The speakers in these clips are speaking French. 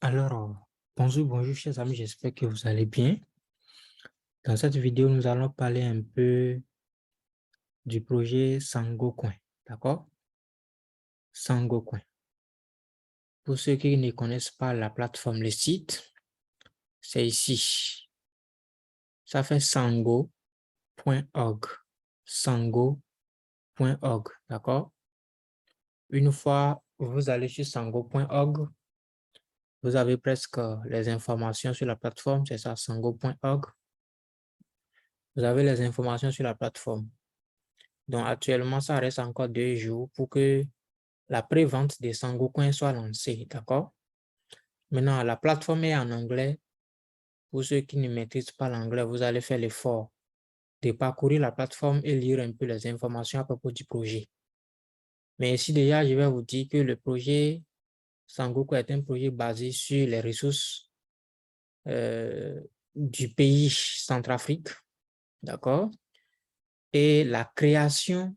Alors, bonjour chers amis, j'espère que vous allez bien. Dans cette vidéo, nous allons parler un peu du projet Sangocoin, d'accord? Sangocoin. Pour ceux qui ne connaissent pas la plateforme, le site, c'est ici. Ça fait sango.org. Sango.org, d'accord? Une fois vous allez sur sango.org, vous avez presque les informations sur la plateforme, c'est ça, sango.org. Vous avez les informations sur la plateforme. Donc, actuellement, ça reste encore 2 jours pour que la pré-vente des Sangocoin soit lancée, d'accord? Maintenant, la plateforme est en anglais. Pour ceux qui ne maîtrisent pas l'anglais, vous allez faire l'effort de parcourir la plateforme et lire un peu les informations à propos du projet. Mais ici, déjà, je vais vous dire que le projet Sangoku est un projet basé sur les ressources du pays Centrafrique, d'accord? Et la création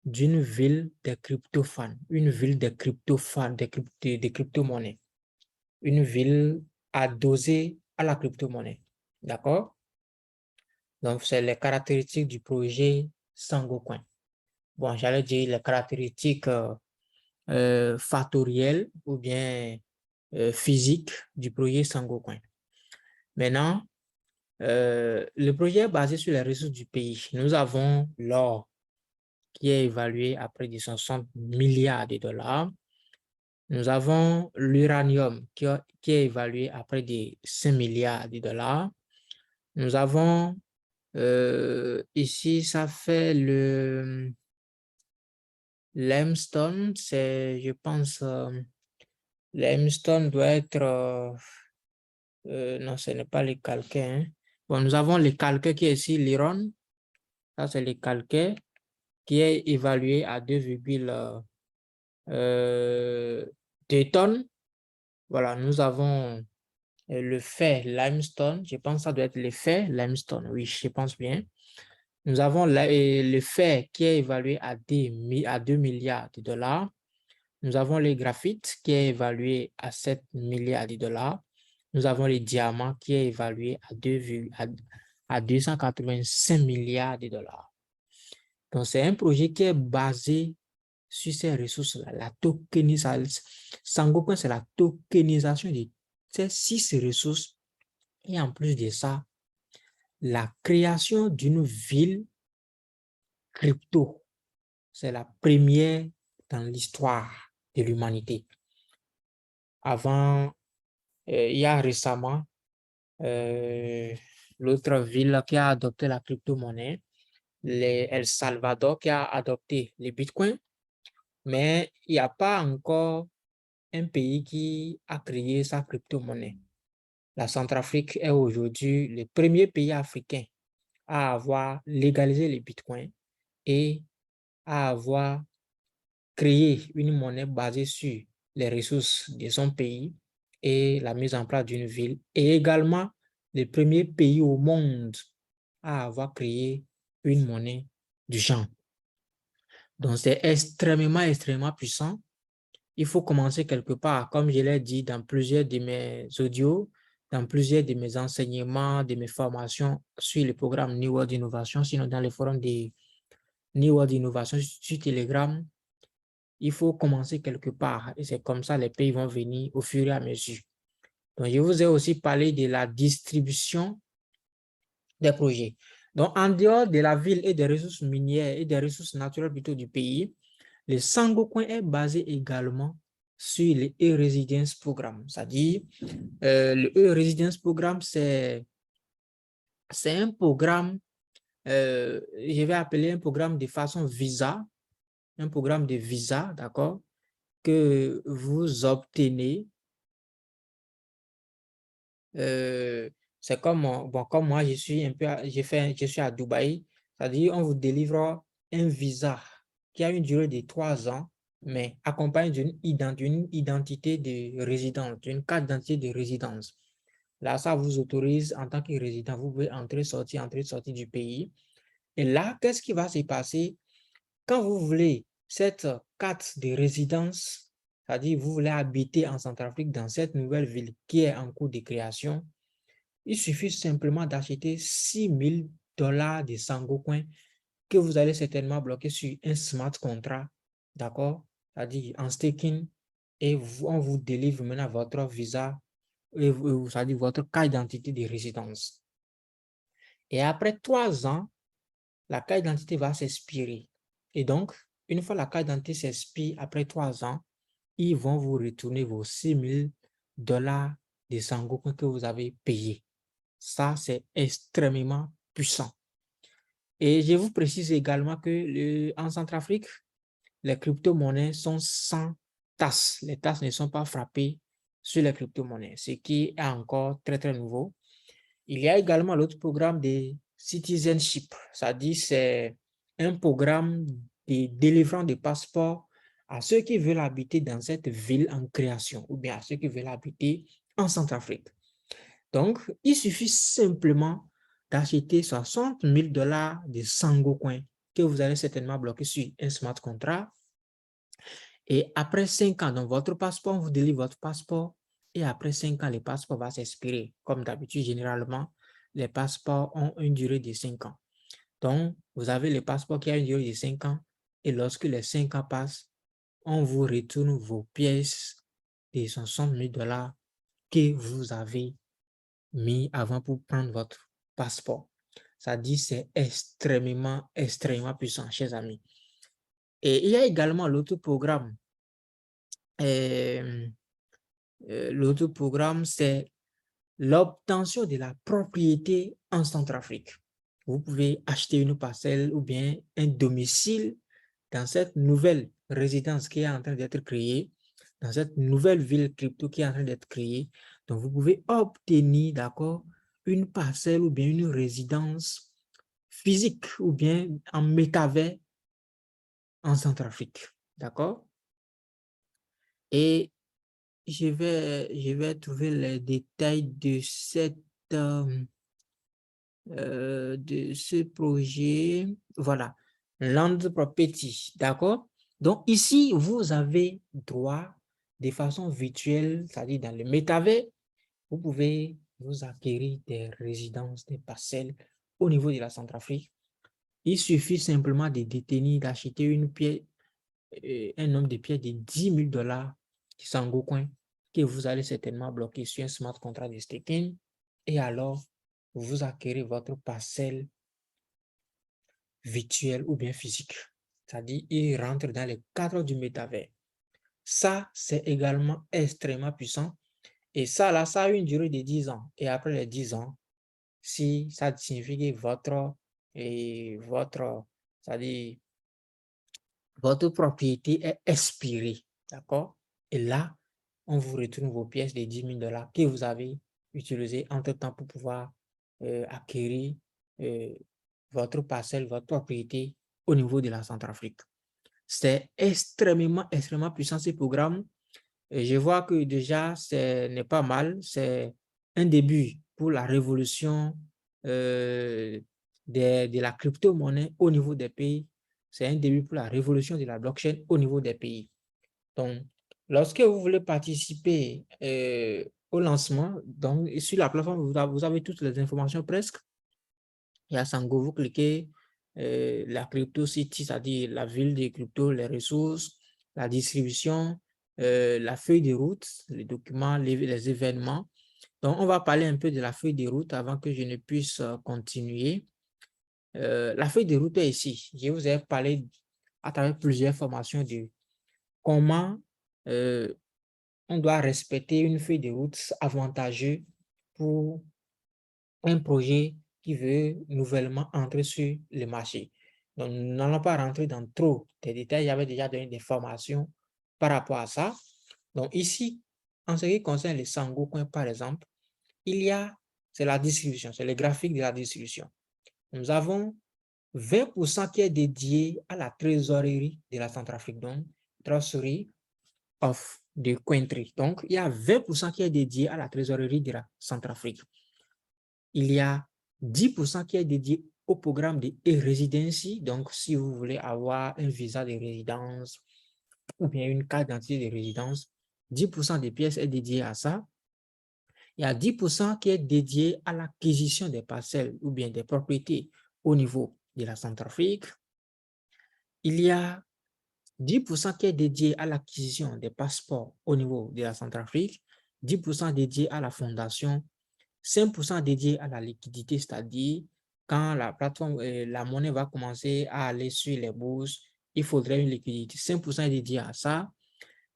d'une ville des crypto-fans, une ville des crypto-fans, des crypto-monnaies, une ville adossée à la crypto-monnaie. D'accord? Donc, c'est les caractéristiques du projet Sangocoin. Bon, j'allais dire les caractéristiques factorielles ou bien physiques du projet Sangocoin. Maintenant, le projet est basé sur les ressources du pays. Nous avons l'or qui est évalué à près de 60 milliards de dollars. Nous avons l'uranium qui est évalué à près de 5 milliards de dollars. Nous avons ici, ça fait le limestone, c'est, je pense, limestone doit être, non, ce n'est pas les calcaires. Hein. Bon, nous avons les calcaires qui est ici, l'iron, ça c'est les calcaires qui est évalué à 2,2 tonnes. Voilà, nous avons le fer limestone, je pense que ça doit être le fer limestone, oui, je pense bien. Nous avons le fer qui est évalué à 2 milliards de dollars. Nous avons le graphite qui est évalué à 7 milliards de dollars. Nous avons le diamant qui est évalué à 285 milliards de dollars. Donc, c'est un projet qui est basé sur ces ressources-là, la tokenisation. Sangocoin, c'est la tokenisation de ces 6 ressources. Et en plus de ça, la création d'une ville crypto. C'est la première dans l'histoire de l'humanité. Avant, il y a récemment l'autre ville qui a adopté la crypto-monnaie, El Salvador qui a adopté les bitcoins, mais il n'y a pas encore un pays qui a créé sa crypto-monnaie. La Centrafrique est aujourd'hui le premier pays africain à avoir légalisé les bitcoins et à avoir créé une monnaie basée sur les ressources de son pays et la mise en place d'une ville, et également le premier pays au monde à avoir créé une monnaie du genre. Donc, c'est extrêmement puissant. Il faut commencer quelque part, comme je l'ai dit dans plusieurs de mes audios, dans plusieurs de mes enseignements, de mes formations sur le programme New World Innovation, sinon dans les forums de New World Innovation sur Telegram. Il faut commencer quelque part et c'est comme ça les pays vont venir au fur et à mesure. Donc, je vous ai aussi parlé de la distribution des projets. Donc, en dehors de la ville et des ressources minières et des ressources naturelles plutôt du pays, le Sangocoin est basé également sur le e-residence programme. C'est-à-dire, le e-residence programme, c'est un programme, je vais appeler un programme de façon visa, un programme de visa, d'accord, que vous obtenez. C'est comme, bon, comme moi, je suis un peu, je suis à Dubaï, c'est-à-dire on vous délivre un visa qui a une durée de 3 ans, mais accompagné d'une identité de résidence, d'une carte d'identité de résidence. Là, ça vous autorise en tant que résident, vous pouvez entrer, sortir du pays. Et là, qu'est-ce qui va se passer quand vous voulez cette carte de résidence c'est-à-dire vous voulez habiter en Centrafrique dans cette nouvelle ville qui est en cours de création, il suffit simplement d'acheter $6,000 de Sangocoin que vous allez certainement bloquer sur un smart contract, d'accord? C'est-à-dire en staking, et on vous délivre maintenant votre visa, c'est-à-dire votre carte d'identité de résidence. Et après 3 ans, la carte d'identité va s'expirer. Et donc, une fois la carte d'identité s'expire après 3 ans, ils vont vous retourner vos $6,000 de Sangoku que vous avez payé. Ça, c'est extrêmement puissant. Et je vous précise également que en Centrafrique, les crypto-monnaies sont sans taxes. Les taxes ne sont pas frappées sur les crypto-monnaies, ce qui est encore très, très nouveau. Il y a également l'autre programme de citizenship, c'est-à-dire c'est un programme de délivrant de passeports à ceux qui veulent habiter dans cette ville en création ou bien à ceux qui veulent habiter en Centrafrique. Donc, il suffit simplement d'acheter $60,000 de Sangocoin que vous allez certainement bloquer sur un smart contract. Et après 5 ans, donc votre passeport, on vous délivre votre passeport. Et après 5 ans, le passeport va s'expirer. Comme d'habitude, généralement, les passeports ont une durée de 5 ans. Donc, vous avez le passeport qui a une durée de 5 ans. Et lorsque les 5 ans passent, on vous retourne vos pièces de $60,000 que vous avez mis avant pour prendre votre passeport. Ça dit c'est extrêmement, extrêmement puissant, chers amis. Et il y a également l'autre programme. L'autre programme, c'est l'obtention de la propriété en Centrafrique. Vous pouvez acheter une parcelle ou bien un domicile dans cette nouvelle résidence qui est en train d'être créée, dans cette nouvelle ville crypto qui est en train d'être créée. Donc, vous pouvez obtenir, d'accord, une parcelle ou bien une résidence physique ou bien en métavers en Centrafrique. D'accord? Et je vais trouver les détails de ce projet. Voilà. Land Property. D'accord? Donc, ici, vous avez droit de façon virtuelle, c'est-à-dire dans le métavers, vous pouvez vous acquérir des résidences, des parcelles au niveau de la Centrafrique. Il suffit simplement de détenir, d'acheter une pièce, un nombre de pièces de $10,000 qui sont en coin que vous allez certainement bloquer sur un smart contract de staking. Et alors, vous acquérez votre parcelle virtuelle ou bien physique. C'est-à-dire, il rentre dans le cadre du métavers. Ça, c'est également extrêmement puissant. Et ça, là, ça a une durée de 10 ans. Et après les 10 ans, si ça signifie que c'est-à-dire, votre propriété est expirée, d'accord? Et là, on vous retourne vos pièces de $10,000 que vous avez utilisées entre-temps pour pouvoir acquérir votre parcelle, votre propriété au niveau de la Centrafrique. C'est extrêmement, extrêmement puissant ce programme. Et je vois que déjà, ce n'est pas mal. C'est un début pour la révolution de la crypto-monnaie au niveau des pays. C'est un début pour la révolution de la blockchain au niveau des pays. Donc, lorsque vous voulez participer au lancement, donc sur la plateforme, vous avez toutes les informations presque. Il y a Sango, vous cliquez la crypto city, c'est-à-dire la ville des cryptos, les ressources, la distribution, la feuille de route, les documents, les événements. Donc, on va parler un peu de la feuille de route avant que je ne puisse continuer. La feuille de route est ici. Je vous ai parlé à travers plusieurs formations de comment on doit respecter une feuille de route avantageuse pour un projet qui veut nouvellement entrer sur le marché. Donc, nous n'allons pas rentrer dans trop de détails. J'avais déjà donné des formations par rapport à ça. Donc, ici, en ce qui concerne les Sangocoin, par exemple, c'est la distribution, c'est le graphique de la distribution. Nous avons 20% qui est dédié à la trésorerie de la Centrafrique, donc Treasury of the country. Donc, il y a 20% qui est dédié à la trésorerie de la Centrafrique. Il y a 10% qui est dédié au programme de e-residency. Donc, si vous voulez avoir un visa de résidence, ou bien une carte d'identité de résidence, 10% des pièces est dédié à ça. Il y a 10% qui est dédié à l'acquisition des parcelles ou bien des propriétés au niveau de la Centrafrique. Il y a 10% qui est dédié à l'acquisition des passeports au niveau de la Centrafrique, 10% dédié à la fondation, 5% dédié à la liquidité, c'est-à-dire quand la plateforme, la monnaie va commencer à aller sur les bourses, il faudrait une liquidité. 5% est dédié à ça.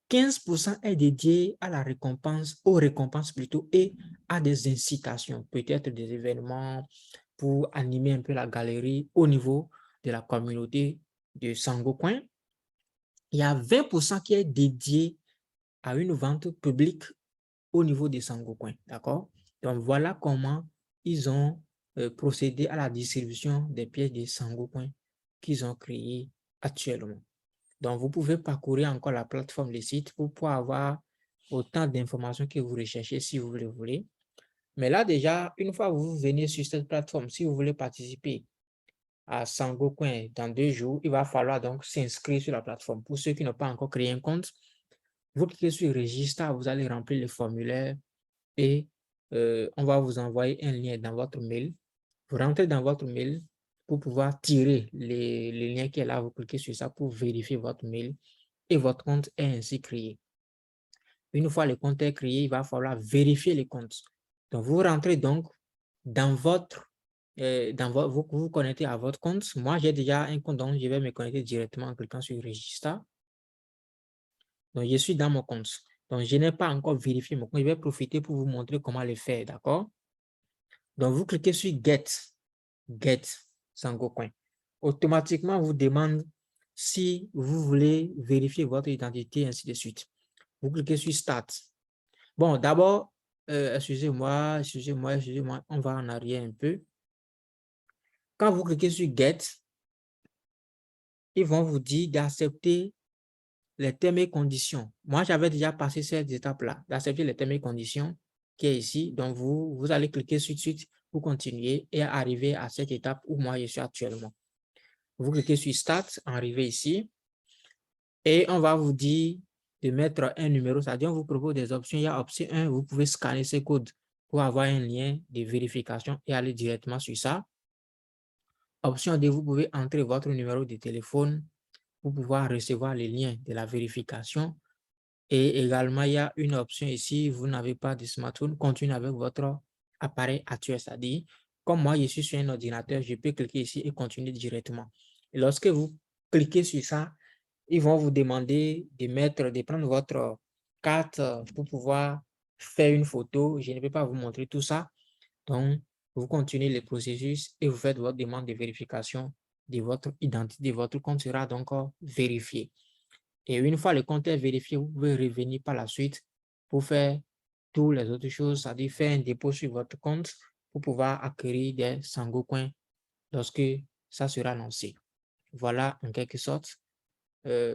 15% est dédié à la récompense, aux récompenses plutôt, et à des incitations, peut-être des événements pour animer un peu la galerie au niveau de la communauté de Sangocoin. Il y a 20% qui est dédié à une vente publique au niveau de Sangocoin, d'accord? Donc, voilà comment ils ont procédé à la distribution des pièces de Sangocoin qu'ils ont créées actuellement. Donc, vous pouvez parcourir encore la plateforme, le site, pour pouvoir avoir autant d'informations que vous recherchez si vous le voulez. Mais là, déjà, une fois que vous venez sur cette plateforme, si vous voulez participer à Sangocoin dans 2 jours, il va falloir donc s'inscrire sur la plateforme. Pour ceux qui n'ont pas encore créé un compte, vous cliquez sur Register, vous allez remplir le formulaire et on va vous envoyer un lien dans votre mail. Vous rentrez dans votre mail pour pouvoir tirer les liens qui est là, vous cliquez sur ça pour vérifier votre mail et votre compte est ainsi créé. Une fois le compte est créé, il va falloir vérifier les comptes. Donc, vous rentrez donc dans vous vous connectez à votre compte. Moi, j'ai déjà un compte, donc je vais me connecter directement en cliquant sur Register. Donc, je suis dans mon compte. Donc, je n'ai pas encore vérifié mon compte. Je vais profiter pour vous montrer comment le faire, d'accord? Donc, vous cliquez sur Get Sangocoin. Automatiquement, vous demande si vous voulez vérifier votre identité, ainsi de suite. Vous cliquez sur Start. Bon, d'abord, excusez-moi, on va en arrière un peu. Quand vous cliquez sur Get, ils vont vous dire d'accepter les termes et conditions. Moi, j'avais déjà passé cette étape-là, d'accepter les termes et conditions qui est ici. Donc, vous allez cliquer sur suite pour continuer et arriver à cette étape où moi, je suis actuellement. Vous cliquez sur Start, arrivez ici, et on va vous dire de mettre un numéro, c'est-à-dire on vous propose des options. Il y a option 1, vous pouvez scanner ce code pour avoir un lien de vérification et aller directement sur ça. Option 2, vous pouvez entrer votre numéro de téléphone pour pouvoir recevoir les liens de la vérification. Et également, il y a une option ici, vous n'avez pas de smartphone, continuez avec votre appareil actuel, c'est-à-dire, comme moi, je suis sur un ordinateur, je peux cliquer ici et continuer directement. Et lorsque vous cliquez sur ça, ils vont vous demander de prendre votre carte pour pouvoir faire une photo. Je ne peux pas vous montrer tout ça. Donc, vous continuez le processus et vous faites votre demande de vérification de votre identité. Votre compte sera donc vérifié. Et une fois le compte est vérifié, vous pouvez revenir par la suite pour faire toutes les autres choses, c'est-à-dire faire un dépôt sur votre compte pour pouvoir acquérir des Sangocoin lorsque ça sera lancé. Voilà en quelque sorte.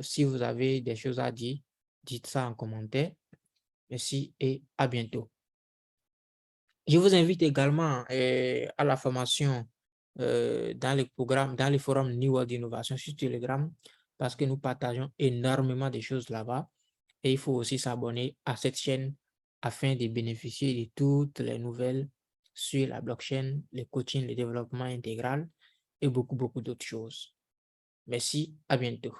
Si vous avez des choses à dire, dites ça en commentaire. Merci et à bientôt. Je vous invite également à la formation dans les programmes, dans les forums New World Innovation sur Telegram, parce que nous partageons énormément de choses là-bas. Et il faut aussi s'abonner à cette chaîne afin de bénéficier de toutes les nouvelles sur la blockchain, le coaching, le développement intégral et beaucoup d'autres choses. Merci, à bientôt.